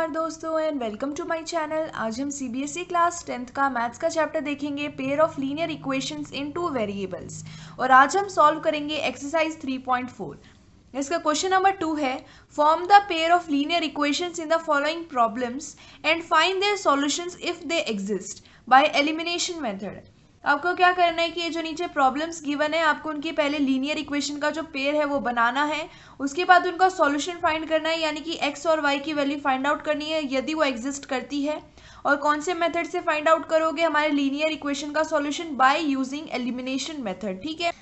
नमस्कार दोस्तों and welcome to my channel. आज हम सीबीएसई क्लास 10th का मैथ्स का चैप्टर देखेंगे, pair of linear equations in two variables. और आज हम सॉल्व करेंगे एक्सरसाइज 3.4। इसका क्वेश्चन नंबर 2 है, form the pair of linear equations in the following problems and find their solutions if they exist by elimination method. आपको क्या करना है कि ये जो नीचे प्रॉब्लम्स गिवन है, आपको उनकी पहले लीनियर इक्वेशन का जो पेयर है वो बनाना है, उसके बाद उनका सॉल्यूशन फाइंड करना है, यानी कि एक्स और वाई की वैल्यू फाइंड आउट करनी है यदि वो एग्जिस्ट करती है। और कौन से मेथड से फाइंड आउट करोगे? हमारे लीनियर इक्वेशन का solution by using elimination method. ठीक है,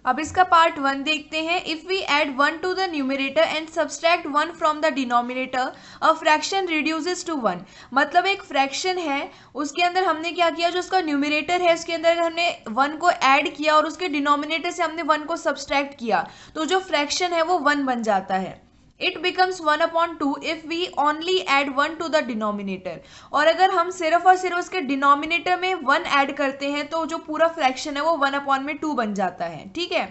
अब इसका पार्ट 1 देखते हैं। If we add 1 to the numerator and subtract 1 from the denominator, a fraction reduces to 1। मतलब एक फ्रैक्शन है, उसके अंदर हमने क्या किया, जो उसका न्यूमरेटर है उसके अंदर हमने 1 को ऐड किया और उसके डिनोमिनेटर से हमने 1 को सब्सट्रैक्ट किया, तो जो फ्रैक्शन है वो 1 बन जाता है। It becomes 1/2 if we only add 1 to the denominator. और अगर हम सिर्फ और सिर्फ उसके डिनोमिनेटर में 1 ऐड करते हैं तो जो पूरा फ्रैक्शन है वो 1/2 बन जाता है। ठीक है,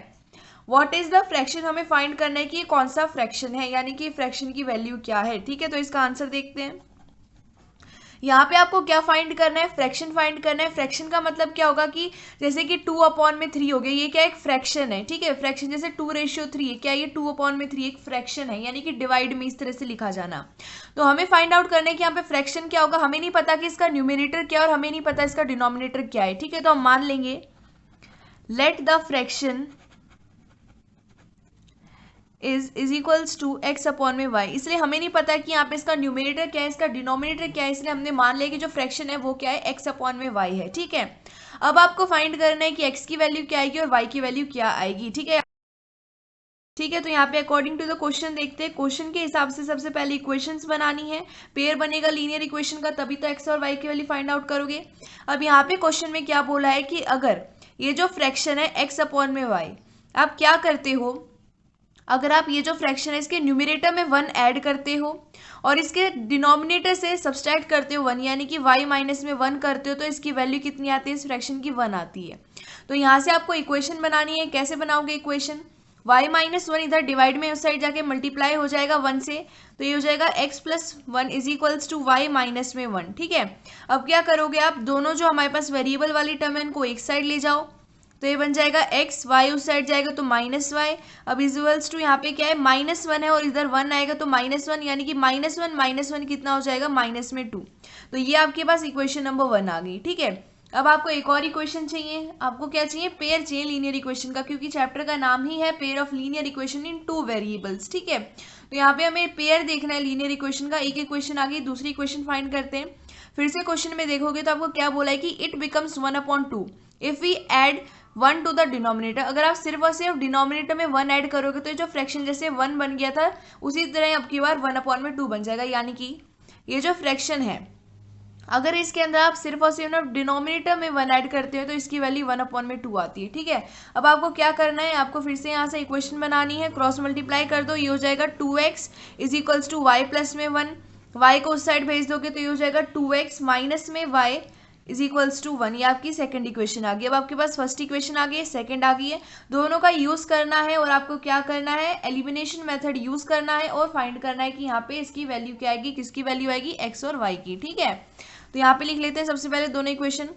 व्हाट इज द फ्रैक्शन, हमें फाइंड करना है कि कौन सा फ्रैक्शन है, यानी कि फ्रैक्शन की वैल्यू क्या है। ठीक है, तो इसका आंसर देखते हैं। यहाँ पे आपको क्या फाइंड करना है? फ्रैक्शन फाइंड करना है। फ्रैक्शन का मतलब क्या होगा कि जैसे कि 2/3 हो गया, ये क्या एक फ्रैक्शन है। ठीक है, फ्रैक्शन जैसे 2:3 है, क्या ये 2/3 एक फ्रैक्शन है, यानी कि डिवाइड में इस तरह से लिखा जाना। तो हमें फाइंड आउट करना है कि यहाँ पे फ्रैक्शन क्या होगा। हमें नहीं पता कि इसका न्यूमरेटर क्या है और हमें नहीं पता इसका डिनोमिनेटर क्या है। ठीक है, तो हम मान लेंगे let the fraction is equals to x/y। इसलिए हमें नहीं पता कि यहाँ पे इसका न्यूमरेटर क्या है, इसका डिनोमिनेटर क्या है, इसलिए हमने मान लिया कि जो फ्रैक्शन है वो क्या है, x/y है। ठीक है, अब आपको फाइंड करना है कि x की वैल्यू क्या आएगी और y की वैल्यू क्या आएगी। ठीक है, तो यहाँ पे अकॉर्डिंग टू द क्वेश्चन देखते हैं। क्वेश्चन के हिसाब से सबसे पहले इक्वेशंस बनानी है, पेयर बनेगा लीनियर इक्वेशन का, तभी तो x और y की वैल्यू फाइंड आउट करोगे। अब यहाँ पे क्वेश्चन में क्या बोला है कि अगर ये जो फ्रैक्शन है x/y, आप क्या करते हो, अगर आप ये जो फ्रैक्शन है इसके न्यूमरेटर में 1 ऐड करते हो और इसके डिनोमिनेटर से सब्सट्रैक्ट करते हो 1, यानी कि y माइनस में 1 करते हो, तो इसकी वैल्यू कितनी आती है, इस फ्रैक्शन की 1 आती है। तो यहाँ से आपको इक्वेशन बनानी है। कैसे बनाओगे इक्वेशन? y-1 इधर डिवाइड में उस साइड जाके मल्टीप्लाई हो जाएगा 1 से, तो ये हो जाएगा x+1 is equals to y minus में 1। ठीक है, अब क्या करोगे आप, दोनों जो हमारे पास वेरिएबल वाली टर्म है उनको एक साइड ले जाओ, तो ये बन जाएगा x, y उस साइड जाएगा तो -y। अब इक्वल्स टू यहाँ पे क्या है, -1 है और इधर 1 आएगा तो -1, यानी कि -1 कितना हो जाएगा, -2। तो ये आपके पास इक्वेशन नंबर 1 आ गई। ठीक है, अब आपको एक और इक्वेशन चाहिए। आपको क्या चाहिए? पेयर चाहिए लीनियर इक्वेशन का, क्योंकि चैप्टर का नाम ही है pair of linear equation in two variables. ठीक है, तो यहाँ पे हमें पेयर देखना है लीनियर इक्वेशन का। एक इक्वेशन आ गई, दूसरी इक्वेशन फाइंड करते हैं। फिर से क्वेश्चन में देखोगे तो आपको क्या बोला है कि it becomes 1/2 if we add 1 to the denominator. अगर आप सिर्फ और सिर्फ डिनोमिनेटर में 1 ऐड करोगे तो ये जो फ्रैक्शन जैसे 1 बन गया था उसी तरह अब की बार 1/2 बन जाएगा, यानी कि ये जो फ्रैक्शन है अगर इसके अंदर आप सिर्फ और सिर्फ डिनोमिनेटर में 1 ऐड करते हो तो इसकी वैल्यू 1/2 आती है। ठीक है, अब आपको क्या करना है, आपको फिर से यहाँ से इक्वेशन बनानी है, क्रॉस मल्टीप्लाई कर दो, ये हो जाएगा 2x is equals to y plus में 1। y को उस साइड भेज दोगे तो ये हो जाएगा 2x माइनस में y इज इक्वल्स टू 1। ये आपकी सेकंड इक्वेशन आ गई। अब आपके पास फर्स्ट इक्वेशन आ गई है, सेकंड आ गई है, दोनों का यूज करना है और आपको क्या करना है, एलिमिनेशन मेथड यूज करना है और फाइंड करना है कि यहाँ पे इसकी वैल्यू क्या आएगी, किसकी वैल्यू आएगी, x और y की। ठीक है, तो यहाँ पे लिख लेते हैं सबसे पहले दोनों equation.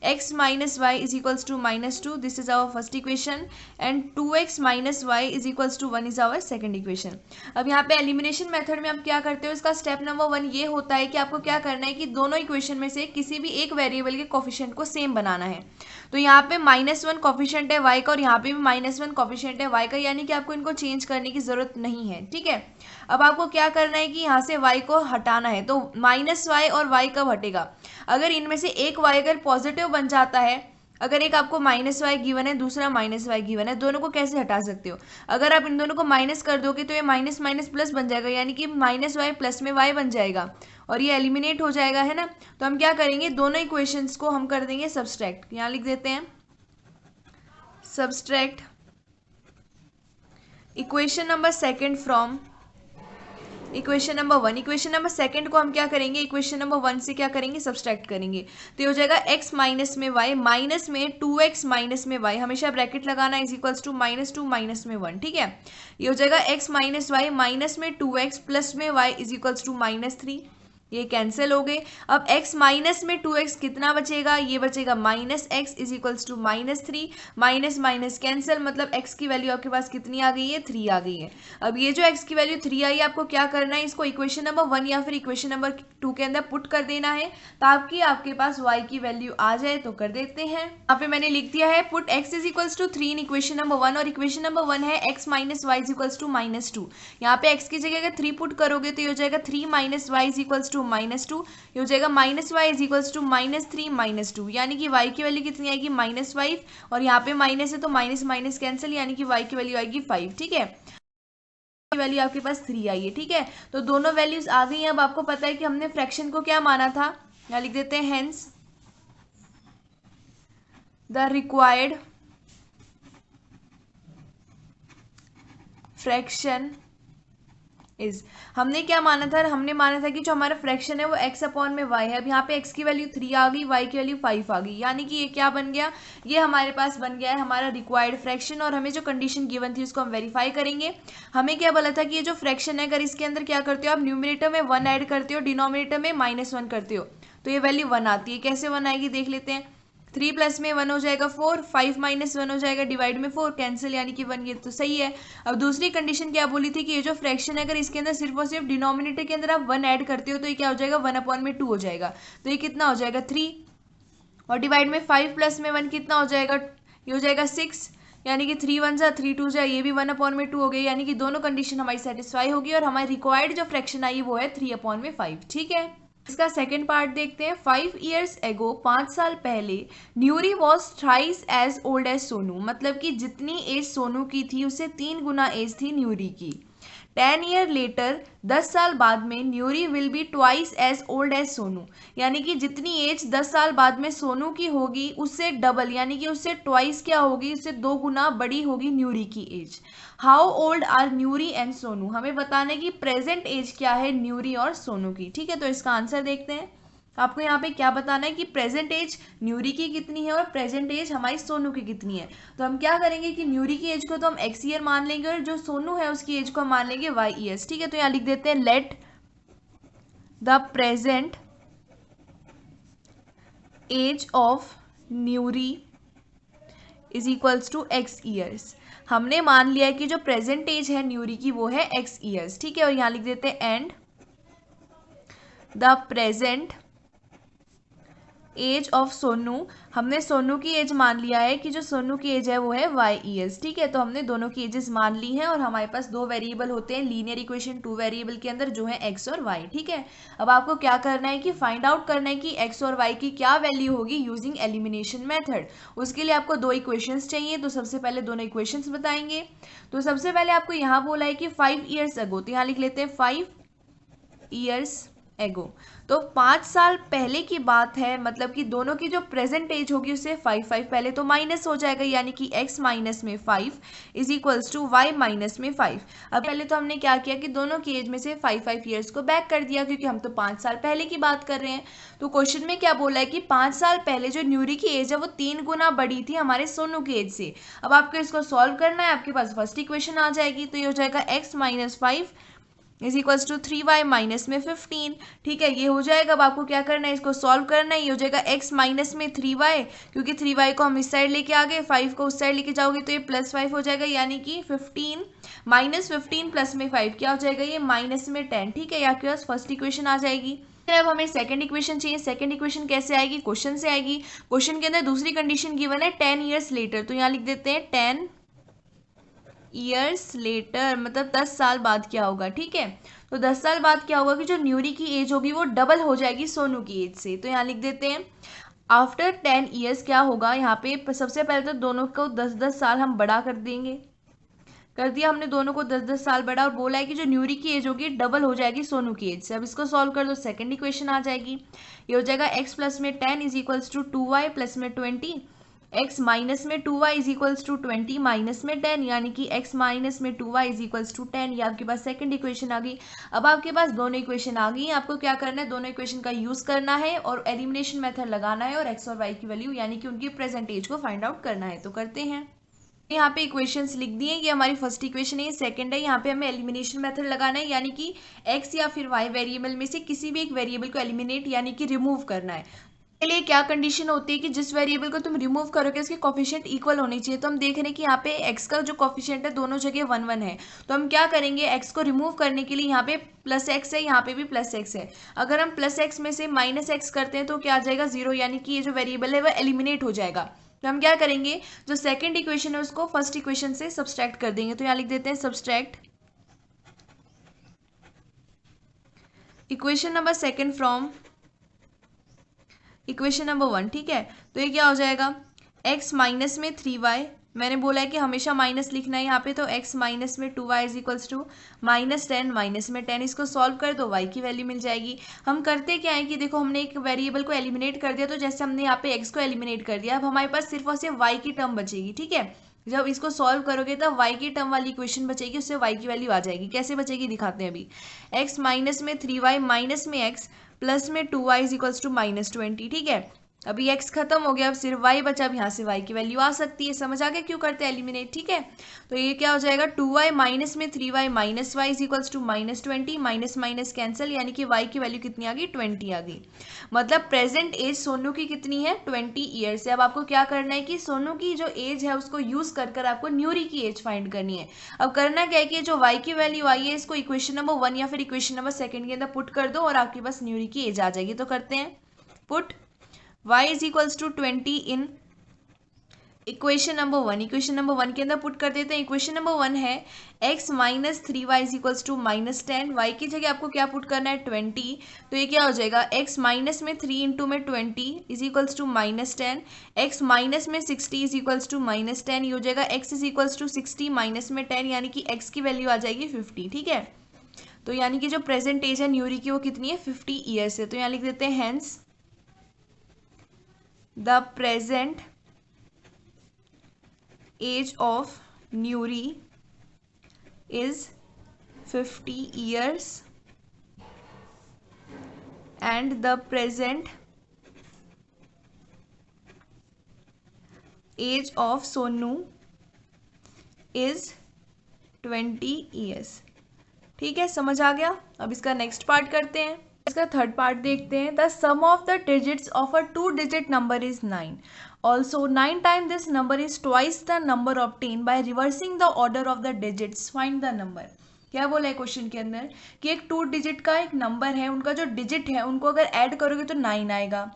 x minus Y is equals to -2, this is our first equation, and 2x minus Y is equals to 1 is our second equation. अब यहाँ पे एलिमिनेशन मेथड में आप क्या करते हो, इसका स्टेप नंबर 1 ये होता है कि आपको क्या करना है कि दोनों इक्वेशन में से किसी भी एक वेरिएबल के कोफिशिएंट को सेम बनाना है। तो यहाँ पे -1 कोफिशिएंट है y का और यहाँ पे भी -1 कोफिशिएंट है y का, यानी कि आपको इनको चेंज करने की जरूरत नहीं है। ठीक है, अब आपको क्या करना है कि यहाँ से y को हटाना है, तो -y और y कब हटेगा, अगर इनमें से एक y अगर पॉजिटिव बन जाता है, अगर एक आपको -y गिवन है दूसरा -y गिवन है, दोनों को कैसे हटा सकते हो, अगर आप इन दोनों को माइनस कर दोगे तो ये माइनस माइनस प्लस बन जाएगा, यानी कि -y प्लस में y बन जाएगा और ये एलिमिनेट हो जाएगा, है ना। तो हम क्या करेंगे, दोनों इक्वेशंस को हम कर देंगे सब्सट्रैक्ट। यहाँ लिख देते हैं subtract equation number second from equation number 1। Equation number second को हम क्या करेंगे, इक्वेशन नंबर 1 से क्या करेंगे, सब्सट्रैक्ट करेंगे, तो ये हो जाएगा x माइनस में y माइनस में 2x माइनस में y, हमेशा ब्रैकेट लगाना, इज इक्वल्स टू -2 माइनस में 1। ठीक है, ये हो जाएगा x माइनस वाई माइनस में 2x प्लस में y इज इक्वल्स टू -3। ये कैंसिल हो गए। अब x माइनस में 2x कितना बचेगा, ये बचेगा minus X is equals to -3, minus minus cancel, मतलब x की वैल्यू आपके पास कितनी आ गई है, 3 आ गई है। अब ये जो x की वैल्यू 3 आई है, आपको क्या करना है, इसको इक्वेशन नंबर 1 या फिर इक्वेशन नंबर 2 के अंदर पुट कर देना है ताकि आपके पास y की वैल्यू आ जाए। तो कर देते हैं, यहाँ पे मैंने लिख दिया है put x is equals to 3 in equation number 1, और इक्वेशन नंबर 1 है x minus Y is equals to -2। यहाँ पे x की जगह अगर 3 पुट करोगे तो ये हो जाएगा 3 minus Y is equals to -2, ये हो जाएगा minus Y is equals to -3 -2, यानी कि y की वैल्यू कितनी आएगी, -5, और यहाँ पे माइनस है तो माइनस माइनस कैंसिल, यानी कि y की वैल्यू आएगी 5। ठीक है, वैल्यू आपके पास 3 आई है। ठीक है, तो दोनों वैल्यूज आ गई हैं। अब आपको पता है कि हमने फ्रैक्शन को क्या माना था, यहाँ लिख देते हैं hence the required fraction is, हमने क्या माना था, हमने माना था कि जो हमारा फ्रैक्शन है वो x अपॉन में y है। अब यहाँ पे x की वैल्यू 3 आ गई, y की वैल्यू 5 आ गई, यानी कि ये क्या बन गया, ये हमारे पास बन गया है हमारा रिक्वायर्ड फ्रैक्शन। और हमें जो कंडीशन गिवन थी उसको हम वेरीफाई करेंगे। हमें क्या बोला था कि ये जो फ्रैक्शन है अगर इसके अंदर क्या करते हो आप, न्यूमरेटर में 1 ऐड करते हो, डिनोमिनेटर में -1 करते हो, तो ये वैल्यू 1 आती है। कैसे 1 आएगी देख लेते हैं, 3 प्लस में 1 हो जाएगा 4, 5 माइनस 1 हो जाएगा, डिवाइड में 4 कैंसिल, यानी कि 1, ये तो सही है। अब दूसरी कंडीशन क्या बोली थी कि ये जो फ्रैक्शन है अगर इसके अंदर सिर्फ और सिर्फ डिनोमिनेटर के अंदर आप 1 ऐड करते हो तो ये क्या हो जाएगा, 1/2 हो जाएगा, तो ये कितना हो जाएगा 3, और डिवाइड में 5 प्लस में 1 कितना हो जाएगा, ये हो जाएगा 6, यानी कि 3 1 जा 3 2 जा, ये भी 1/2 हो गई, यानी कि दोनों कंडीशन हमारी सेटिस्फाई होगी और हमारी रिक्वायर्ड जो फ्रैक्शन आई वो है 3/5। ठीक है, इसका सेकेंड पार्ट देखते हैं। 5 years ago, 5 साल पहले, Nuri was thrice as old as Sonu, मतलब कि जितनी एज सोनू की थी उससे 3 गुना एज थी न्यूरी की। 10 year later, 10 साल बाद में, Nuri will be twice as old as Sonu, यानी कि जितनी एज 10 साल बाद में सोनू की होगी उससे डबल, यानी कि उससे ट्वाइस क्या होगी, उससे 2 गुना बड़ी होगी न्यूरी की age. How old are Nuri and Sonu, हमें बताने की प्रेजेंट एज क्या है न्यूरी और सोनू की। ठीक है, तो इसका आंसर देखते हैं। आपको यहाँ पे क्या बताना है कि प्रेजेंट एज न्यूरी की कितनी है और प्रेजेंट एज हमारी सोनू की कितनी है। तो हम क्या करेंगे कि न्यूरी की एज को तो हम x ईयर मान लेंगे और जो सोनू है उसकी एज को हम मान लेंगे y ईयर्स। ठीक है, तो यहाँ लिख देते हैं let the present age of Nuri is equals to x years. हमने मान लिया है कि जो प्रेजेंट एज है न्यूरी की वो है x ईयर्स। ठीक है, और यहाँ लिख देते हैं and the present age of Sonu, हमने सोनू की एज मान लिया है कि जो सोनू की एज है वो है y ईयर्स। ठीक है, तो हमने दोनों की एजेस मान ली हैं और हमारे पास 2 वेरिएबल होते हैं लीनियर इक्वेशन 2 वेरिएबल के अंदर, जो है x और y। ठीक है, अब आपको क्या करना है कि फाइंड आउट करना है कि x और y की क्या वैल्यू होगी यूजिंग एलिमिनेशन मेथड। उसके लिए आपको 2 इक्वेशंस चाहिए, तो सबसे पहले दोनों इक्वेशंस बताएंगे। तो सबसे पहले आपको यहाँ बोला है कि 5 years ago, तो यहाँ लिख लेते हैं 5 years एगो, तो 5 साल पहले की बात है, मतलब कि दोनों की जो प्रेजेंट एज होगी उससे 5 पहले तो माइनस हो जाएगा, यानी कि x माइनस में 5 is equals to y minus में 5। अब पहले तो हमने क्या किया कि दोनों की एज में से 5 ईयर्स को बैक कर दिया, क्योंकि हम तो 5 साल पहले की बात कर रहे हैं। तो क्वेश्चन में क्या बोला है कि 5 साल पहले जो न्यूरी की एज है वो 3 गुना बड़ी थी हमारे सोनू की एज से। अब आपको इसको सॉल्व करना है, आपके पास फर्स्ट इक्वेशन आ जाएगी, तो ये हो जाएगा x minus 5 is equals to 3y minus में 15। ठीक है, ये हो जाएगा। अब आपको क्या करना है, इसको सॉल्व करना है। ये हो जाएगा x माइनस में 3y, क्योंकि 3y को हम इस साइड लेके आ गए, 5 को उस साइड लेके जाओगे तो ये +5 हो जाएगा, यानी कि 15 माइनस 15 प्लस में 5 क्या हो जाएगा, ये माइनस में 10। ठीक है, आपके पास फर्स्ट इक्वेशन आ जाएगी। अब हमें सेकंड इक्वेशन चाहिए। सेकंड इक्वेशन कैसे आएगी, क्वेश्चन से आएगी। क्वेश्चन के अंदर दूसरी कंडीशन गिवन है 10 ईयर्स लेटर, तो यहाँ लिख देते हैं 10 ईयर्स लेटर, मतलब 10 साल बाद क्या होगा। ठीक है, तो 10 साल बाद क्या होगा कि जो न्यूरी की एज होगी वो डबल हो जाएगी सोनू की एज से। तो यहाँ लिख देते हैं आफ्टर 10 ईयर्स क्या होगा, यहाँ पे सबसे पहले तो दोनों को 10-10 साल हम बड़ा कर देंगे। कर दिया हमने दोनों को 10-10 साल बड़ा, और बोला है कि जो न्यूरी की एज होगी डबल हो जाएगी सोनू की एज से। अब इसको सॉल्व कर दो, सेकंड इक्वेशन आ जाएगी। ये हो जाएगा x प्लस में 10 is equals to 2y plus में 20, x माइनस में 2y is equals to 20 minus में 10, यानी कि x माइनस में 2y इज इक्वल्स टू 10। ये आपके पास सेकंड इक्वेशन आ गई। अब आपके पास दोनों इक्वेशन आ गई। आपको क्या करना है, दोनों इक्वेशन का यूज करना है और एलिमिनेशन मेथड लगाना है और x और y की वैल्यू यानी कि उनकी प्रेजेंट एज को फाइंड आउट करना है। तो करते हैं। यहाँ पे इक्वेशंस लिख दिए, ये हमारी फर्स्ट इक्वेशन है, ये सेकंड है। यहाँ पे हमें एलिमिनेशन मेथड लगाना है, यानी कि x या फिर y वेरिएबल में से किसी भी एक वेरिएबल को एलिमिनेट यानी कि रिमूव करना है। के लिए क्या कंडीशन होती है कि जिस वेरिएबल को तुम रिमूव करोगे उसके कोफिशिएंट इक्वल होने चाहिए। तो हम देख रहे हैं कि यहाँ पे x का जो कोफिशिएंट है दोनों जगह 1 1 है, तो हम क्या करेंगे, x को रिमूव करने के लिए यहाँ पे प्लस एक्स है, यहाँ पे भी प्लस एक्स है। अगर हम प्लस एक्स में से माइनस एक्स करते हैं तो क्या आ जाएगा, 0, यानी कि ये जो वेरिएबल है वह एलिमिनेट हो जाएगा। तो हम क्या करेंगे, जो सेकेंड इक्वेशन है उसको फर्स्ट इक्वेशन से सब्सट्रैक्ट कर देंगे। तो यहाँ लिख देते हैं subtract equation number second from equation number 1। ठीक है, तो ये क्या हो जाएगा, x माइनस में 3y, मैंने बोला है कि हमेशा माइनस लिखना है यहाँ पे, तो x माइनस में 2y is equals to -10 minus में 10, इसको सॉल्व कर दो y की वैल्यू मिल जाएगी। हम करते क्या है कि देखो हमने एक वेरिएबल को एलिमिनेट कर दिया, तो जैसे हमने यहाँ पे x को एलिमिनेट कर दिया, अब हमारे पास सिर्फ और सिर्फ y की टर्म बचेगी। ठीक है, जब इसको सॉल्व करोगे तब y की टर्म वाली इक्वेशन बचेगी, उससे y की वैल्यू आ जाएगी। कैसे बचेगी दिखाते हैं अभी, x माइनस में 3y माइनस में x प्लस में 2y इज इक्वल्स टू -20। ठीक है, अभी x खत्म हो गया, अब सिर्फ y बचा, अब यहाँ से y की वैल्यू आ सकती है। समझ आ गया क्यों करते हैं एलिमिनेट। ठीक है, तो ये क्या हो जाएगा, 2y माइनस में 3y minus y is equals to -20, minus minus cancel, यानी कि y की वैल्यू कितनी आ गई, 20 आ गई। मतलब प्रेजेंट एज सोनू की कितनी है, 20 ईयर्स है। अब आपको क्या करना है कि सोनू की जो एज है उसको यूज कर आपको न्यूरी की एज फाइंड करनी है। अब करना क्या है कि जो y की वैल्यू आई है इसको इक्वेशन नंबर 1 या फिर इक्वेशन नंबर सेकंड के अंदर पुट कर दो और आपके पास न्यूरी की एज आ जाएगी। तो करते हैं put y is equals to 20 in equation number 1। Equation number 1 के अंदर पुट कर देते हैं। इक्वेशन नंबर 1 है x minus 3y is equals to -10, y की जगह आपको क्या पुट करना है, 20। तो ये क्या हो जाएगा, x माइनस में 3 इंटू में 20 is equals to -10, x minus में 60 इज इक्वल्स टू -10, ये हो जाएगा x is equals to 60 minus में 10, यानी कि x की वैल्यू आ जाएगी 50। ठीक है, तो यानी कि जो प्रेजेंट एज है न्यूरी की वो कितनी है, 50 ईयर्स है। तो यहाँ लिख देते हैं hence the present age of Nuri is 50 years and the present age of Sonu is 20 years। ठीक है, समझ आ गया। अब इसका नेक्स्ट पार्ट करते हैं। इसका थर्ड पार्ट देखते हैं। The sum of the digits of a 2 digit number is 9। Also 9 time this number is twice the number obtain by reversing the order of the digits, find the number. क्या बोला है question के अंदर कि एक 2 digit का एक number है, उनका जो डिजिट है उनको अगर ऐड करोगे तो 9 आएगा।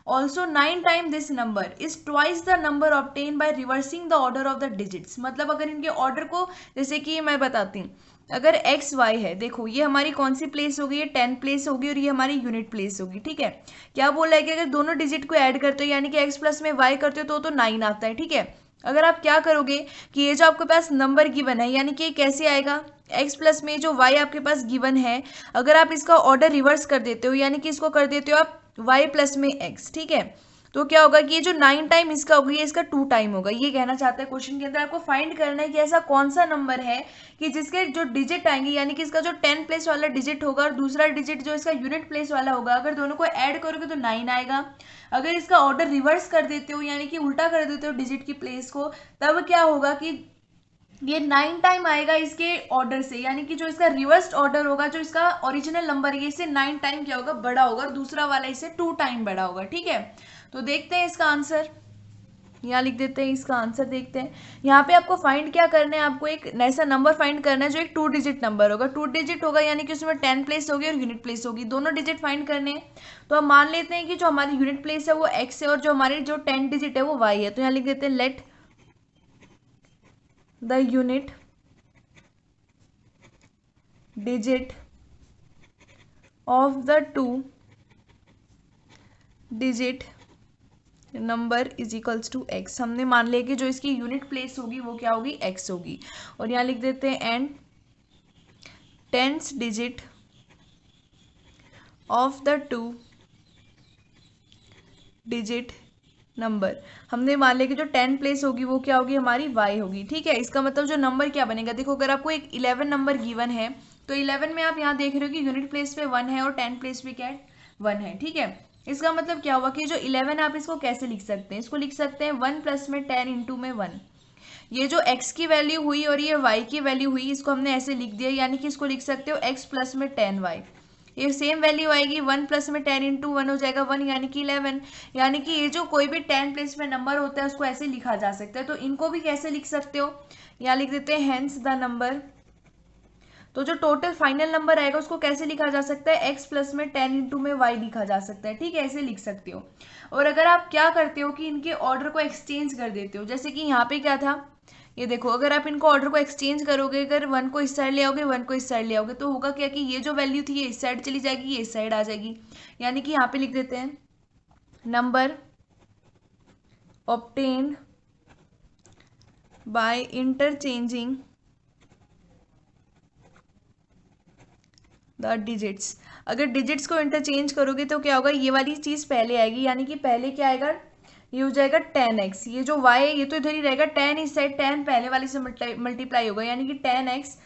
Also 9 time this number is twice the number obtain by reversing the order of the digits. मतलब अगर इनके ऑर्डर को, जैसे कि मैं बताती हूँ, अगर एक्स वाई है, देखो ये हमारी कौन सी प्लेस होगी, ये 10 प्लेस होगी और ये हमारी यूनिट प्लेस होगी। ठीक है, क्या बोला है कि अगर दोनों डिजिट को ऐड करते हो यानी कि एक्स प्लस में वाई करते हो तो 9 आता है। ठीक है, अगर आप क्या करोगे कि ये जो आपके पास नंबर गिवन है, यानी कि ये कैसे आएगा, एक्स प्लस में जो वाई आपके पास गिवन है, अगर आप इसका ऑर्डर रिवर्स कर देते हो यानी कि इसको कर देते हो आप वाई प्लस में एक्स। ठीक है, तो क्या होगा कि ये जो 9 टाइम इसका होगा ये इसका 2 टाइम होगा। ये कहना चाहता है क्वेश्चन के अंदर, आपको फाइंड करना है कि ऐसा कौन सा नंबर है कि जिसके जो डिजिट आएंगे, यानी कि इसका जो 10 प्लेस वाला डिजिट होगा और दूसरा डिजिट जो इसका यूनिट प्लेस वाला होगा, अगर दोनों को ऐड करोगे तो 9 आएगा। अगर इसका ऑर्डर रिवर्स कर देते हो यानी कि उल्टा कर देते हो डिजिट की प्लेस को, तब क्या होगा कि ये 9 टाइम आएगा इसके ऑर्डर से, यानी कि जो इसका रिवर्स्ड ऑर्डर होगा, जो इसका ओरिजिनल नंबर है इससे 9 टाइम क्या होगा, बड़ा होगा, और दूसरा वाला इससे 2 टाइम बड़ा होगा। ठीक है, तो देखते हैं इसका आंसर, यहाँ लिख देते हैं इसका आंसर। देखते हैं यहाँ पे आपको फाइंड क्या करना है, आपको एक ऐसा नंबर फाइंड करना है जो एक 2 डिजिट नंबर होगा। 2 डिजिट होगा यानी कि उसमें 10 प्लेस होगी और यूनिट प्लेस होगी, दोनों डिजिट फाइंड करने हैं। तो हम मान लेते हैं कि जो हमारी यूनिट प्लेस है वो एक्स है और जो हमारी जो 10 डिजिट है वो वाई है। तो यहाँ लिख देते हैं let the unit digit of the 2 digit number is equals to X. हमने मान लिया कि जो इसकी यूनिट प्लेस होगी वो क्या होगी, एक्स होगी। और यहाँ लिख देते हैं and 10th digit of the 2 digit number, हमने मान लिया कि जो 10 प्लेस होगी वो क्या होगी, हमारी y होगी। ठीक है, इसका मतलब जो नंबर क्या बनेगा, देखो अगर आपको एक 11 नंबर गिवन है तो 11 में आप यहाँ देख रहे हो कि यूनिट प्लेस पे 1 है और 10 प्लेस पे क्या है, 1 है। ठीक है, इसका मतलब क्या हुआ कि जो 11 आप इसको कैसे लिख सकते हैं, इसको लिख सकते हैं 1 प्लस में 10 इंटू में 1, ये जो x की वैल्यू हुई और ये y की वैल्यू हुई, इसको हमने ऐसे लिख दिया, यानी कि इसको लिख सकते हो x प्लस में 10y। ये सेम वैल्यू आएगी, 1 प्लस में 10 इंटू 1 हो जाएगा 1, यानी कि 11। यानी कि ये जो कोई भी 10 प्लेस में नंबर होता है उसको ऐसे लिखा जा सकता है। तो इनको भी कैसे लिख सकते हो, यहाँ लिख देते हैं हेंस द नंबर। तो जो टोटल फाइनल नंबर आएगा उसको कैसे लिखा जा सकता है, x प्लस में 10 इंटू में y लिखा जा सकता है। ठीक है, ऐसे लिख सकते हो। और अगर आप क्या करते हो कि इनके ऑर्डर को एक्सचेंज कर देते हो, जैसे कि यहाँ पे क्या था, ये देखो, अगर आप इनको ऑर्डर को एक्सचेंज करोगे, अगर 1 को इस साइड ले आओगे 1 को इस साइड ले आओगे, तो होगा क्या कि ये जो वैल्यू थी ये इस साइड चली जाएगी, ये इस साइड आ जाएगी। यानी कि यहाँ पे लिख देते हैं number obtained by interchanging the digits. अगर डिजिट्स को इंटरचेंज करोगे तो क्या होगा, ये वाली चीज़ पहले आएगी, यानी कि पहले क्या आएगा, ये हो जाएगा 10x। ये जो y है ये तो इधर ही रहेगा, 10 इस साइड, 10 पहले वाली से मल्टीप्लाई होगा, यानी कि 10x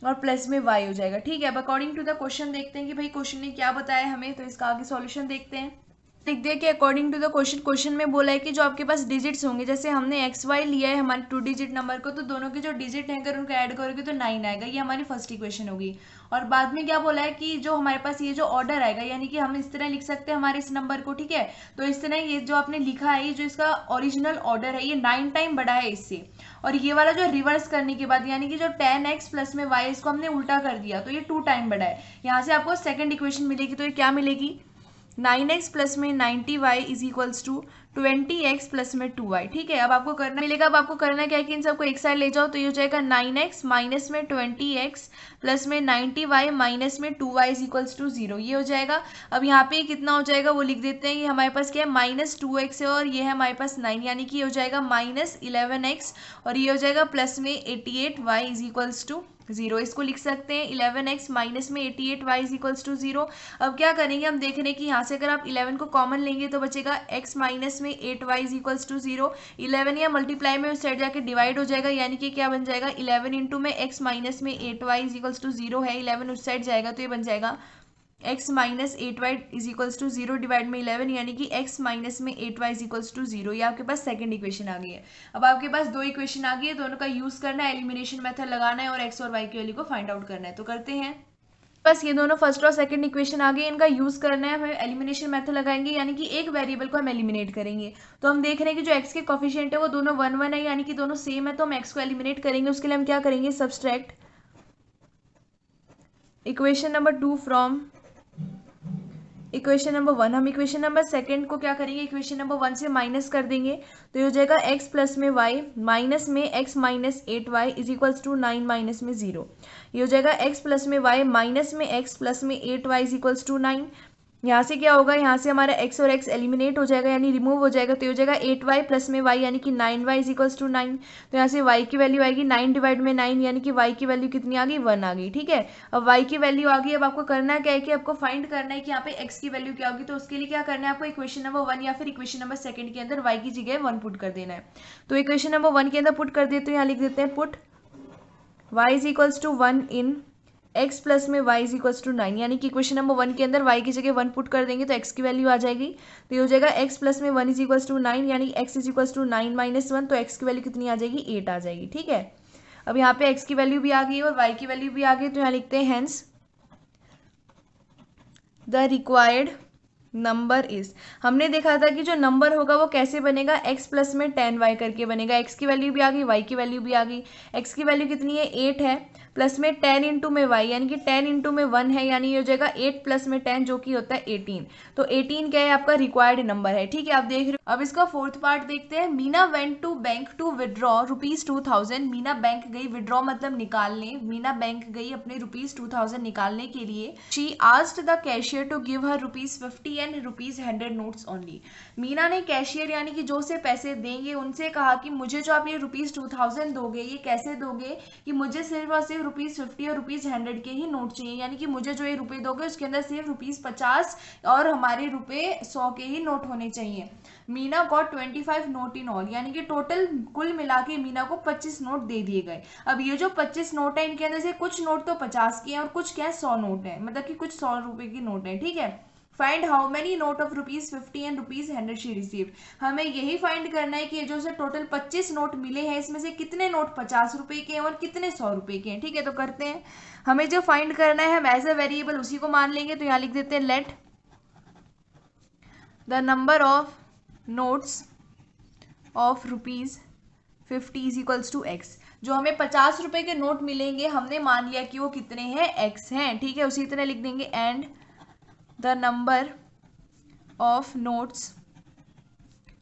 और प्लस में y हो जाएगा। ठीक है, अब अकॉर्डिंग टू द क्वेश्चन देखते हैं कि भाई क्वेश्चन ने क्या बताया हमें, तो इसका आगे सॉल्यूशन देखते हैं। लिख दिया कि according to the question, question में बोला है कि जो आपके पास डिजिट्स होंगे, जैसे हमने एक्स वाई लिया है हमारे 2 डिजिट नंबर को, तो दोनों के जो डिजिट हैं अगर उनको ऐड करोगे तो 9 आएगा। ये हमारी फर्स्ट इक्वेशन होगी। और बाद में क्या बोला है कि जो हमारे पास ये जो ऑर्डर आएगा, यानी कि हम इस तरह लिख सकते हैं हमारे इस नंबर को। ठीक है, तो इस तरह ये जो आपने लिखा है, ये जो इसका ओरिजिनल ऑर्डर है, ये 9 टाइम बड़ा है इससे। और ये वाला जो रिवर्स करने के बाद, यानी कि जो 10x प्लस में y, इसको हमने उल्टा कर दिया तो ये 2 टाइम बड़ा है। यहाँ से आपको सेकेंड इक्वेशन मिलेगी, तो ये क्या मिलेगी, 9x प्लस में 90y is equals to 20x plus में 2y। ठीक है, अब आपको करना मिलेगा, अब आपको करना क्या है कि इन सबको एक साइड ले जाओ, तो ये हो जाएगा 9x माइनस में 20x प्लस में 90y माइनस में 2y इज इक्वल्स टू 0, ये हो जाएगा। अब यहाँ पे कितना हो जाएगा वो लिख देते हैं, ये हमारे पास क्या है, -2x है और ये है हमारे पास 9, यानी कि ये हो जाएगा -11x और ये हो जाएगा प्लस में 88y इज इक्वल्स टू 0। इसको लिख सकते हैं 11x माइनस में 88y इज इक्वल्स टू 0। अब क्या करेंगे, हम देख रहे हैं कि यहाँ से अगर आप 11 को कॉमन लेंगे तो बचेगा x माइनस में 8y इज इक्वल्स टू 0। 11 या मल्टीप्लाई में उस साइड जाके डिवाइड हो जाएगा, यानी कि क्या बन जाएगा, 11 इंटू में x माइनस में 8y इज इक्वल्स टू 0 है, 11 उस साइड जाएगा तो ये बन जाएगा x minus 8y is equals to 0 divide में 11, यानी कि x माइनस में 8y इज इक्वल्स टू 0। ये आपके पास सेकंड इक्वेशन आ गई है। अब आपके पास दो इक्वेशन आ गई है, दोनों का यूज करना है, एलिमिनेशन मेथड लगाना है और x और y की वैल्यू को फाइंड आउट करना है। तो करते हैं, बस ये दोनों फर्स्ट और सेकंड इक्वेशन आ गई, इनका यूज करना है, हमें एलिमिनेशन मेथड लगाएंगे, यानी कि एक वेरिएबल को हम एलिमिनेट करेंगे। तो हम देख रहे हैं कि जो x के कोफिशिएंट है वो दोनों 1 1 है, यानी कि दोनों सेम है, तो हम x को एलिमिनेट करेंगे। उसके लिए हम क्या करेंगे, subtract equation number 2 from equation number 1। हम इक्वेशन नंबर सेकंड को क्या करेंगे, इक्वेशन नंबर 1 से माइनस कर देंगे, तो ये हो जाएगा x प्लस में y माइनस में x minus 8y is equals to 9 minus में 0। ये हो जाएगा x प्लस में y माइनस में x प्लस में 8y इज इक्वल्स टू 9। यहाँ से क्या होगा, यहाँ से हमारा x और x एलिमिनेट हो जाएगा, यानी रिमूव हो जाएगा, तो ये हो जाएगा 8y प्लस में y, यानी कि 9y इज इक्वल्स टू 9। तो यहाँ से y की वैल्यू आएगी 9 डिवाइड में 9, यानी कि y की वैल्यू कितनी आ गई, 1 आ गई। ठीक है, अब y की वैल्यू आ गई। अब आपको करना क्या है कि आपको फाइंड करना है कि यहाँ पे x की वैल्यू क्या होगी। तो उसके लिए क्या करना है, आपको इक्वेशन नंबर 1 या फिर इक्वेशन नंबर सेकंड के अंदर y की जगह 1 पुट कर देना है। तो इक्वेशन नंबर 1 के अंदर पुट कर देते हैं, यहाँ लिख देते हैं put y is equals to 1 in x plus में y इज इक्वल्स टू 9, यानी कि इक्वेशन नंबर 1 के अंदर y की जगह 1 पुट कर देंगे तो x की वैल्यू आ जाएगी। तो ये हो जाएगा x प्लस में 1 इज इक्वल्स टू 9, यानी x is equals to 9 minus 1, तो x की वैल्यू कितनी आ जाएगी, 8 आ जाएगी। ठीक है, अब यहाँ पे x की वैल्यू भी आ गई और y की वैल्यू भी आ गई, तो यहाँ लिखते हैं hence the required number is. हमने देखा था कि जो नंबर होगा वो कैसे बनेगा, x प्लस में 10y करके बनेगा। x की वैल्यू भी आ गई, y की वैल्यू भी आ गई। x की वैल्यू कितनी है, 8 है, प्लस में 10 इंटू में y, यानी कि 10 इंटू में 1 है, यानी ये हो जाएगा 8 प्लस में 10 जो कि होता है 18। तो 18 क्या है, आपका रिक्वायर्ड नंबर है। ठीक है, आप देख रहे हो। अब इसका फोर्थ पार्ट देखते हैं। Meena went to bank to withdraw ₹2000। Meena bank गई, विदड्रॉ मतलब निकालने, मीना बैंक गई अपने ₹2000 निकालने के लिए। She asked the cashier to give her ₹50 and ₹100 notes only. Meena ने कैशियर यानी कि जो से पैसे देंगे उनसे कहा कि मुझे जो आप ये ₹2000 दोगे, ये कैसे दोगे, कि मुझे सिर्फ और सिर्फ ₹50 और ₹100 के ही नोट चाहिए, यानी कि मुझे जो ये रुपए दोगे उसके अंदर सिर्फ ₹50 और हमारे ₹100 के ही नोट होने चाहिए। Meena got 25 note in all, यानी कि टोटल कुल मिला के मीना को 25 नोट दे दिए गए। अब ये जो 25 नोट है इनके अंदर से कुछ नोट तो 50 के हैं और कुछ क्या है 100 नोट है, मतलब कि कुछ 100 रुपए की नोट है। ठीक है, find how many note of ₹50 and ₹100 she received. हमें यही फाइंड करना है कि ये जो उसे टोटल 25 नोट मिले हैं, इसमें से कितने नोट 50 रुपए के हैं और कितने 100 रुपए के हैं। ठीक है, तो करते हैं। हमें जो फाइंड करना है हम एज अ वेरिएबल उसी को मान लेंगे, तो यहाँ लिख देते हैं let the number of notes of ₹50 is equals to x. जो हमें 50 रुपए के नोट मिलेंगे हमने मान लिया कि वो कितने हैं, एक्स हैं। ठीक है, उसी तरह लिख देंगे and the number of notes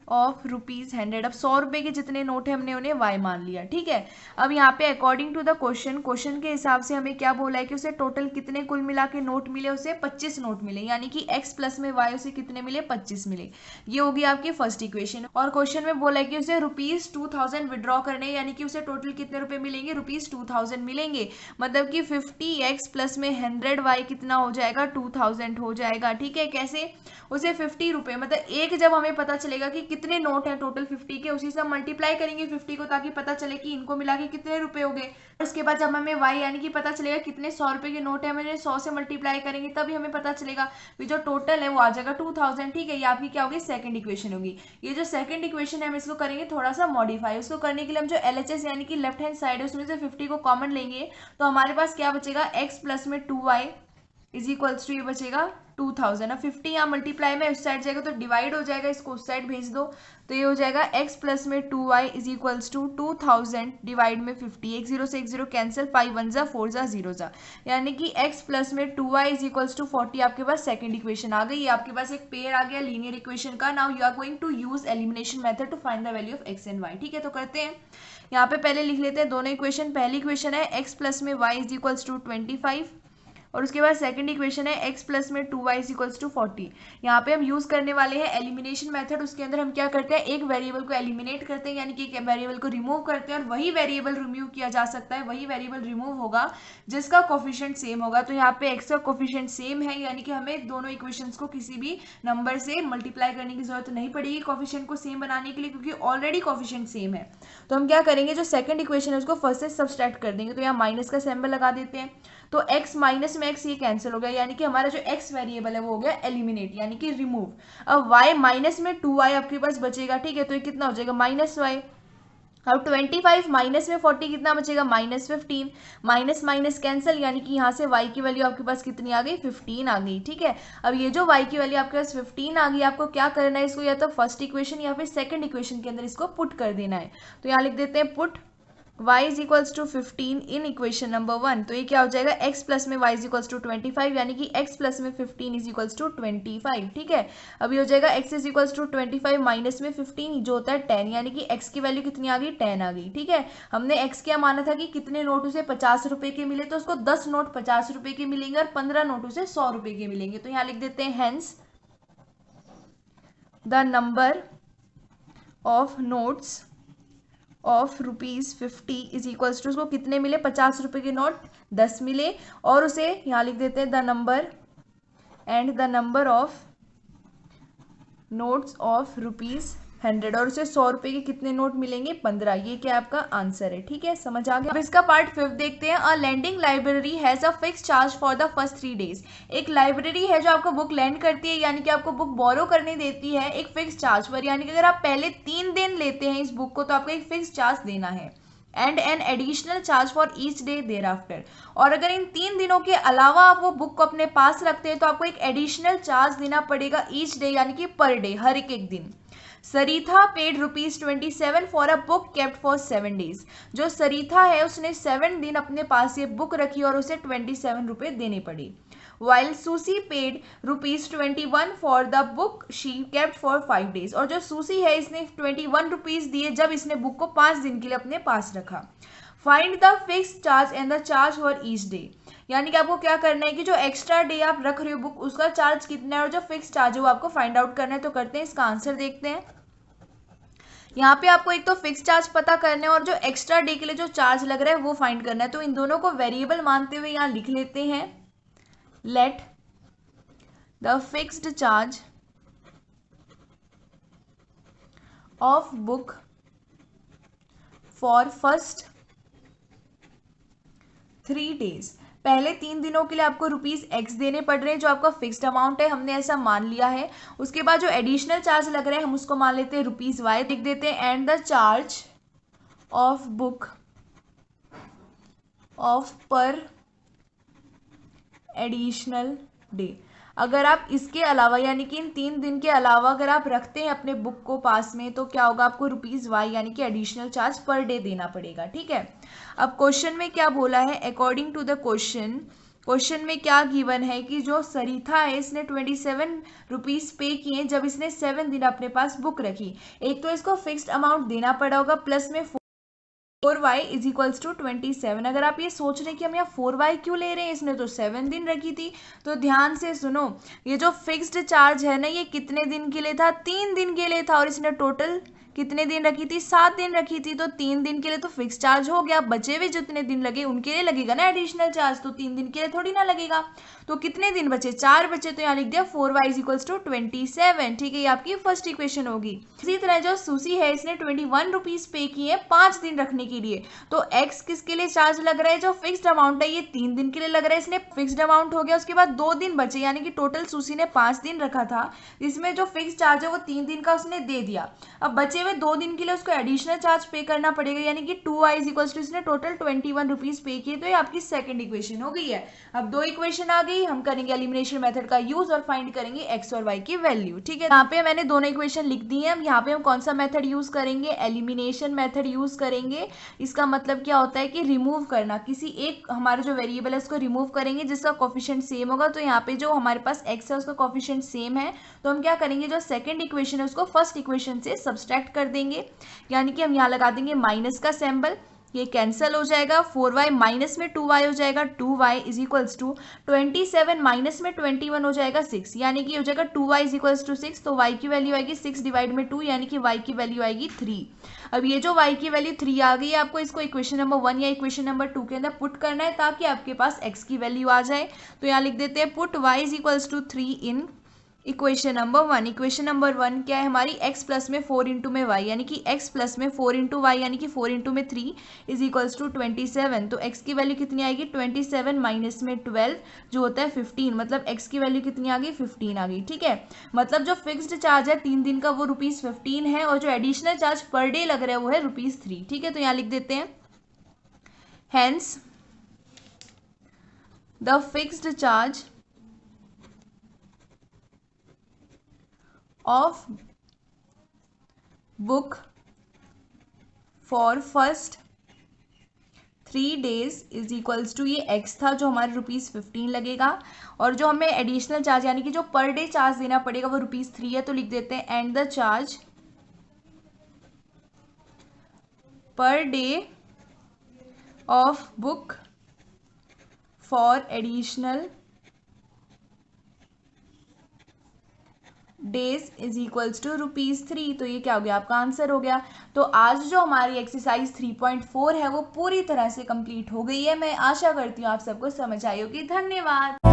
of ₹100। अब 100 रुपए के जितने नोट है हमने उन्हें y मान लिया। ठीक है, अब यहाँ पे अकॉर्डिंग टू द क्वेश्चन के हिसाब से हमें क्या बोला है कि उसे टोटल कितने कुल मिला के नोट मिले, उसे 25 नोट मिले, यानी कि x प्लस में y उसे कितने मिले, 25 मिले। ये होगी आपकी फर्स्ट इक्वेशन। और क्वेश्चन में बोला है कि उसे ₹2000 विड्रॉ करने, यानी कि उसे टोटल कितने रुपए मिलेंगे, ₹2000 मिलेंगे। मतलब कि 50x प्लस में 100y कितना हो जाएगा, 2000 हो जाएगा। ठीक है, कैसे, उसे 50 रुपए मतलब एक जब हमें पता चलेगा कि कितने नोट हैं टोटल 50 के, उसी से हम मल्टीप्लाई करेंगे 50 को, ताकि पता चले कि इनको मिला के कितने रुपए हो गए। उसके बाद जब हमें y यानी कि पता चलेगा कितने 100 रुपए के नोट है, हमें 100 से मल्टीप्लाई करेंगे तभी हमें पता चलेगा कि जो टोटल है वो आ जाएगा 2000। ठीक है, ये आपकी क्या होगी, सेकंड इक्वेशन होगी। ये जो सेकंड इक्वेशन है हम इसको करेंगे थोड़ा सा मॉडिफाई। उसको करने के लिए हम जो LHS यानी कि लेफ्ट हैंड साइड है उसमें से 50 को कॉमन लेंगे, तो हमारे पास क्या बचेगा, x प्लस में 2y इज इक्वल्स टू ये बचेगा 2000। अब 50 यहाँ मल्टीप्लाई में उस साइड जाएगा तो डिवाइड हो जाएगा, इसको उस साइड भेज दो, तो ये हो जाएगा x प्लस में 2y is equals to 2000 divide में 50। एक जीरो से एक जीरो कैंसिल, 5 1 जा 4 जा 0 जा, यानी कि x प्लस में 2y इज इक्वल्स टू 40। आपके पास सेकंड इक्वेशन आ गई। आपके पास एक पेयर आ गया लीनियर इक्वेशन का। Now you are going to use elimination method to find the value of x and y। ठीक है, तो करते हैं। यहाँ पे पहले लिख लेते हैं दोनों इक्वेशन। पहली इक्वेशन है x प्लस में y इज इक्वल्स टू 25, और उसके बाद सेकंड इक्वेशन है x प्लस में 2y इज इक्वल्स टू 40। यहाँ पे हम यूज करने वाले हैं एलिमिनेशन मेथड। उसके अंदर हम क्या करते हैं, एक वेरिएबल को एलिमिनेट करते हैं, यानी कि एक वेरिएबल को रिमूव करते हैं, और वही वेरिएबल रिमूव किया जा सकता है, वही वेरिएबल रिमूव होगा जिसका कोफिशिएंट सेम होगा। तो यहाँ पे x का कोफिशिएंट सेम है, यानी कि हमें दोनों इक्वेशंस को किसी भी नंबर से मल्टीप्लाई करने की जरूरत नहीं पड़ेगी कोफिशिएंट को सेम बनाने के लिए, क्योंकि ऑलरेडी कोफिशिएंट सेम है। तो हम क्या करेंगे, जो सेकंड इक्वेशन है उसको फर्स्ट से सब्सट्रैक्ट कर देंगे। तो यहाँ माइनस का सिंबल लगा देते हैं, तो x माइनस में x ये कैंसिल हो गया, यानी कि हमारा जो x वेरिएबल है वो हो गया एलिमिनेट, यानी कि रिमूव। अब y माइनस में 2y आपके पास बचेगा। ठीक है, तो ये कितना हो जाएगा, माइनस y। अब 25 माइनस में 40 कितना बचेगा, -15। माइनस माइनस कैंसिल, यानी कि यहाँ से y की वैल्यू आपके पास कितनी आ गई, 15 आ गई। ठीक है, अब ये जो y की वैल्यू आपके पास 15 आ गई, आपको क्या करना है, इसको या तो फर्स्ट इक्वेशन या फिर सेकंड इक्वेशन के अंदर इसको पुट कर देना है। तो यहाँ लिख देते हैं put y is equals to 15 in equation number 1। तो ये क्या हो जाएगा, x प्लस में y इज इक्वल्स टू 25, यानी कि x प्लस में 15 इज इक्वल्स टू 25। ठीक है, अभी हो जाएगा x is equals to 25 minus में 15 जो होता है 10, यानी कि x की वैल्यू कितनी आ गई, 10 आ गई। ठीक है, हमने x क्या माना था कि कितने नोट उसे 50 रुपए के मिले, तो उसको 10 नोट 50 रुपए के मिलेंगे और 15 नोट उसे 100 रुपए के मिलेंगे। तो यहाँ लिख देते हैं hence the number of notes of ₹50 is equals to, उसको कितने मिले, 50 रुपए के नोट 10 मिले, और उसे यहाँ लिख देते हैं the number and the number of notes of ₹100, और उसे 100 रुपए के कितने नोट मिलेंगे, 15। ये क्या आपका आंसर है। ठीक है, समझ आ गया। अब इसका पार्ट 5 देखते हैं। A lending library has a fixed charge for the first 3 days. एक लाइब्रेरी है जो आपको बुक लैंड करती है, यानी कि आपको बुक बोरो करने देती है एक फिक्स चार्ज पर, यानी कि अगर आप पहले 3 दिन लेते हैं इस बुक को तो आपको एक फिक्स चार्ज देना है, and an additional charge for each day thereafter. और अगर इन 3 दिनों के अलावा आप वो बुक को अपने पास रखते हैं तो आपको एक एडिशनल चार्ज देना पड़ेगा ईच डे, यानी कि पर डे, हर एक दिन। Saritha paid ₹27 for a book kept for 7 days. जो सरीथा है उसने 7 दिन अपने पास ये बुक रखी और उसे 27 रुपए देने पड़े। While Susie paid ₹21 for the book she kept for 5 days। और जो सूसी है इसने 21 रुपीज दिए जब इसने बुक को 5 दिन के लिए अपने पास रखा। Find the fix charge and the charge for each day. यानी कि आपको क्या करना है कि जो एक्स्ट्रा डे आप रख रहे हो बुक उसका चार्ज कितना है और जो फिक्स चार्ज है वो आपको फाइंड आउट करना है। तो करते हैं, इसका आंसर देखते हैं। यहाँ पे आपको एक तो फिक्स चार्ज पता करना है और जो एक्स्ट्रा डे के लिए जो चार्ज लग रहा है वो फाइंड करना है। तो इन दोनों को वेरिएबल मानते हुए यहाँ लिख लेते हैं, let the fixed charge of book for first 3 days। पहले 3 दिनों के लिए आपको ₹X देने पड़ रहे हैं, जो आपका फिक्स्ड अमाउंट है, हमने ऐसा मान लिया है। उसके बाद जो एडिशनल चार्ज लग रहा है हम उसको मान लेते हैं ₹Y, लिख देते हैं and the charge of book of पर एडिशनल डे। अगर आप इसके अलावा यानी कि इन 3 दिन के अलावा अगर आप रखते हैं अपने बुक को पास में, तो क्या होगा, आपको ₹Y यानी कि एडिशनल चार्ज पर डे देना पड़ेगा। ठीक है, अब क्वेश्चन में क्या बोला है, अकॉर्डिंग टू द क्वेश्चन में क्या गिवन है कि जो सरिता है इसने ₹27 पे किए जब इसने 7 दिन अपने पास बुक रखी। एक तो इसको फिक्स्ड अमाउंट देना पड़ा होगा, प्लस में 4y इज इक्वल्स टू 27। अगर आप ये सोच रहे हैं कि हम यहाँ 4y क्यों ले रहे हैं, इसने तो 7 दिन रखी थी, तो ध्यान से सुनो, ये जो फिक्स्ड चार्ज है ना, ये कितने दिन के लिए था, 3 दिन के लिए था, और इसने टोटल कितने दिन रखी थी, 7 दिन रखी थी, तो 3 दिन के लिए तो फिक्स चार्ज हो गया। बचे हुए जितने दिन लगे उनके लिए लगेगा ना एडिशनल चार्ज, तो 3 दिन के लिए थोड़ी ना लगेगा। तो कितने दिन बचे, 4 बचे, तो यहाँ लिख दिया 4y इज इक्वल्स टू 27। ठीक है, ये आपकी फर्स्ट इक्वेशन होगी। इसी तरह जो सुसी है इसने ₹21 पे किए 5 दिन रखने के लिए, तो x किसके लिए चार्ज लग रहा है, जो फिक्स्ड अमाउंट है ये 3 दिन के लिए लग रहा है, इसने फिक्स्ड अमाउंट हो गया। उसके बाद 2 दिन बचे, यानी कि टोटल सुसी ने 5 दिन रखा था, इसमें जो फिक्स चार्ज है वो 3 दिन का उसने दे दिया। अब बचे हुए 2 दिन के लिए उसको एडिशनल चार्ज पे करना पड़ेगा, यानी कि 2y इज इक्वल्स टू इसने टोटल ₹21 पे किए, तो ये आपकी सेकंड इक्वेशन हो गई है। अब 2 इक्वेशन आ गई, हम करेंगे एलिमिनेशन मेथड का यूज और फाइंड करेंगे x और y की वैल्यू। ठीक है, यहाँ पे मैंने दोनों इक्वेशन लिख दी है। अब यहाँ पे हम कौन सा मेथड यूज करेंगे, एलिमिनेशन मेथड यूज करेंगे। इसका मतलब क्या होता है कि रिमूव करना, किसी एक हमारा जो वेरिएबल है उसको रिमूव करेंगे जिसका कोफिशिएंट सेम होगा। तो यहाँ पे जो हमारे पास x है उसका कोफिशिएंट सेम है, तो हम क्या करेंगे, जो सेकंड इक्वेशन है उसको फर्स्ट इक्वेशन से सब्सट्रैक्ट कर देंगे, यानी कि हम यहाँ लगा देंगे माइनस का सिंबल, ये कैंसिल हो जाएगा, 4y माइनस में 2y हो जाएगा, 2y is equals to 27 minus में 21 हो जाएगा 6, यानी कि हो जाएगा 2y इज इक्वल्स टू 6। तो y की वैल्यू आएगी 6 डिवाइड में 2, यानी कि y की वैल्यू आएगी 3। अब ये जो y की वैल्यू 3 आ गई है, आपको इसको इक्वेशन नंबर 1 या इक्वेशन नंबर 2 के अंदर पुट करना है ताकि आपके पास x की वैल्यू आ जाए। तो यहाँ लिख देते हैं put y is equals to 3 in equation number 1। Equation number 1 क्या है हमारी, x प्लस में 4 इंटू में y, यानी कि x प्लस में 4 इंटू वाई, यानी कि 4 इंटू में 3 इज इक्वल्स टू 27। तो x की वैल्यू कितनी आएगी, 27 माइनस में 12 जो होता है 15, मतलब x की वैल्यू कितनी आ गई, 15 आ गई। ठीक है, मतलब जो फिक्स्ड चार्ज है 3 दिन का वो ₹15 है, और जो एडिशनल चार्ज पर डे लग रहा है वो है ₹3। ठीक है, तो यहाँ लिख देते हैं hence the fixed charge of book for first 3 days is equals to, ये x था जो हमारे ₹15 लगेगा, और जो हमें एडिशनल चार्ज यानी कि जो पर डे चार्ज देना पड़ेगा वो ₹3 है। तो लिख देते हैं and the charge per day of book for additional days is equals to ₹3। तो ये क्या हो गया, आपका आंसर हो गया। तो आज जो हमारी एक्सरसाइज 3.4 है वो पूरी तरह से कंप्लीट हो गई है। मैं आशा करती हूँ आप सबको समझ आई होगी। धन्यवाद।